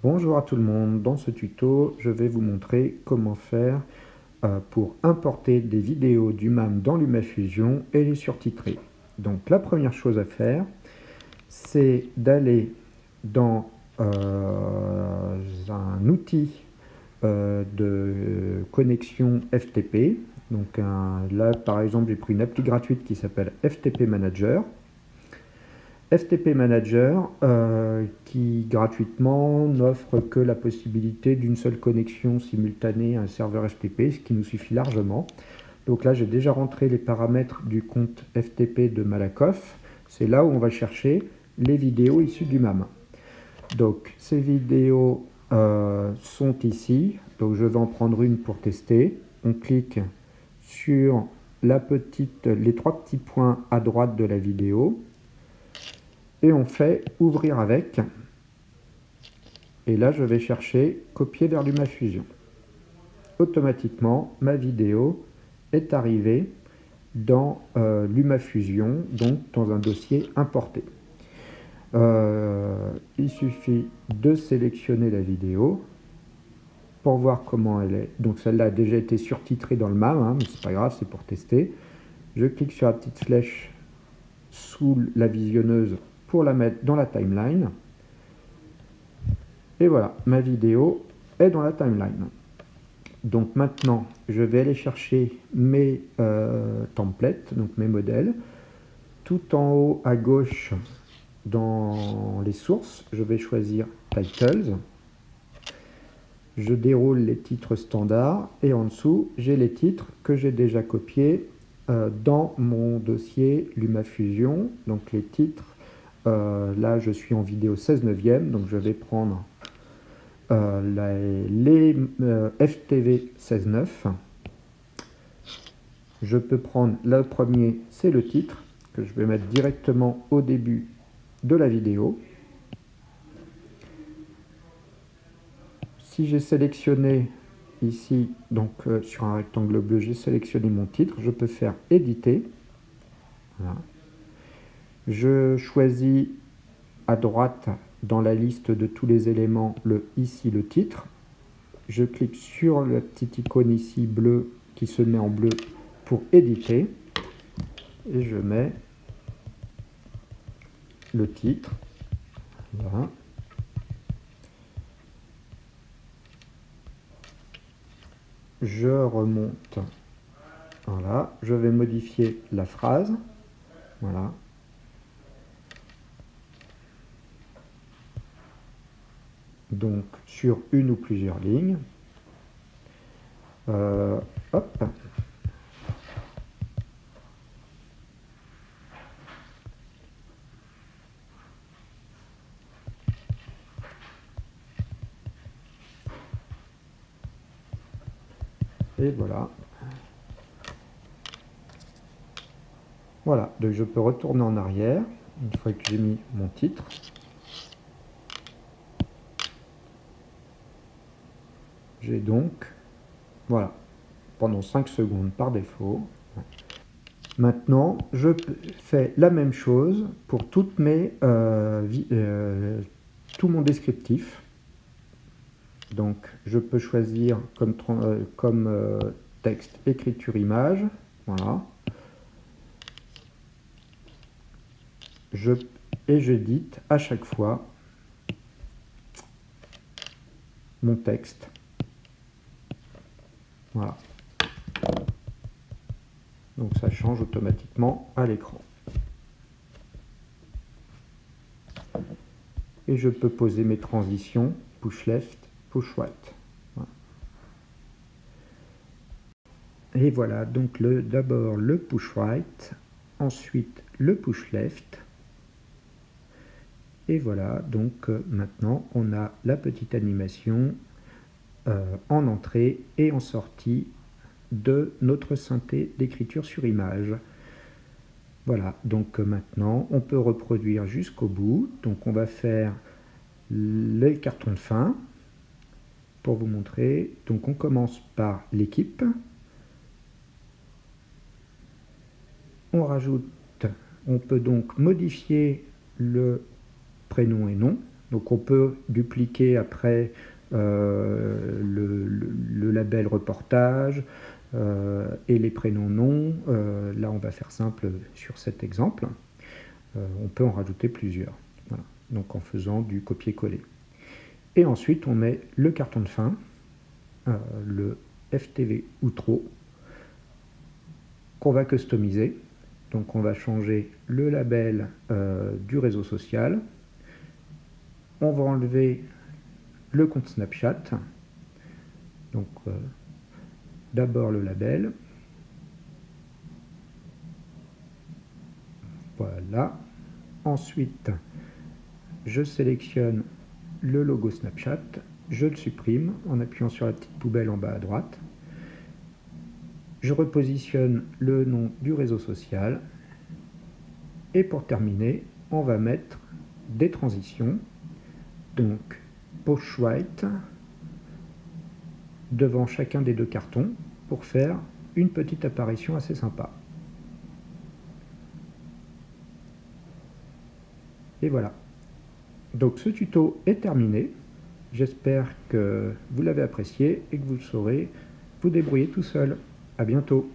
Bonjour à tout le monde, dans ce tuto je vais vous montrer comment faire pour importer des vidéos du MAM dans LumaFusion et les surtitrer. Donc la première chose à faire, c'est d'aller dans un outil de connexion FTP. Donc là par exemple j'ai pris une appli gratuite qui s'appelle FTP Manager. FTP Manager qui gratuitement n'offre que la possibilité d'une seule connexion simultanée à un serveur FTP, ce qui nous suffit largement. Donc là j'ai déjà rentré les paramètres du compte FTP de Malakoff. C'est là où on va chercher les vidéos issues du MAM. Donc ces vidéos sont ici. Donc je vais en prendre une pour tester. On clique sur les trois petits points à droite de la vidéo. Et on fait ouvrir avec, et là je vais chercher copier vers LumaFusion. Automatiquement ma vidéo est arrivée dans LumaFusion, donc dans un dossier importé. Il suffit de sélectionner la vidéo pour voir comment elle est. Donc celle-là a déjà été surtitrée dans le MAM, hein, mais c'est pas grave, c'est pour tester. Je clique sur la petite flèche sous la visionneuse pour la mettre dans la timeline. Et voilà, ma vidéo est dans la timeline. Donc maintenant, je vais aller chercher mes templates, donc mes modèles. Tout en haut à gauche, dans les sources, je vais choisir Titles. Je déroule les titres standards et en dessous, j'ai les titres que j'ai déjà copiés dans mon dossier LumaFusion. Donc les titres, là je suis en vidéo 16/9, donc je vais prendre les FTV 16/9. Je peux prendre le premier, c'est le titre, que je vais mettre directement au début de la vidéo. Si j'ai sélectionné ici, donc sur un rectangle bleu, j'ai sélectionné mon titre, je peux faire éditer. Voilà. Je choisis à droite dans la liste de tous les éléments ici le titre. Je clique sur la petite icône ici bleue qui se met en bleu pour éditer et je mets le titre. Voilà. Je remonte. Voilà. Je vais modifier la phrase. Voilà. Donc sur une ou plusieurs lignes. Hop. Et voilà. Voilà, donc je peux retourner en arrière, une fois que j'ai mis mon titre. J'ai donc, voilà, pendant 5 secondes par défaut. Maintenant, je fais la même chose pour toutes tout mon descriptif. Donc, je peux choisir comme texte écriture image. Voilà. Et j'édite à chaque fois mon texte. Voilà. Donc ça change automatiquement à l'écran. Et je peux poser mes transitions, push left, push right. Voilà. Et voilà, donc d'abord le push right, ensuite le push left. Et voilà, donc maintenant on a la petite animation en entrée et en sortie de notre synthé d'écriture sur image. Voilà, donc maintenant on peut reproduire jusqu'au bout. Donc on va faire les cartons de fin pour vous montrer. Donc on commence par l'équipe. On peut donc modifier le prénom et nom. Donc on peut dupliquer après le label reportage et les prénoms noms. Là on va faire simple sur cet exemple. On peut en rajouter plusieurs. Voilà. Donc en faisant du copier-coller. Et ensuite on met le carton de fin, le FTV Outro, qu'on va customiser. Donc on va changer le label du réseau social. On va enlever le compte Snapchat. Donc d'abord le label. Voilà. Ensuite, je sélectionne le logo Snapchat. Je le supprime en appuyant sur la petite poubelle en bas à droite. Je repositionne le nom du réseau social. Et pour terminer, on va mettre des transitions. Donc, push right devant chacun des deux cartons pour faire une petite apparition assez sympa. Et voilà. Donc ce tuto est terminé. J'espère que vous l'avez apprécié et que vous saurez vous débrouiller tout seul. À bientôt.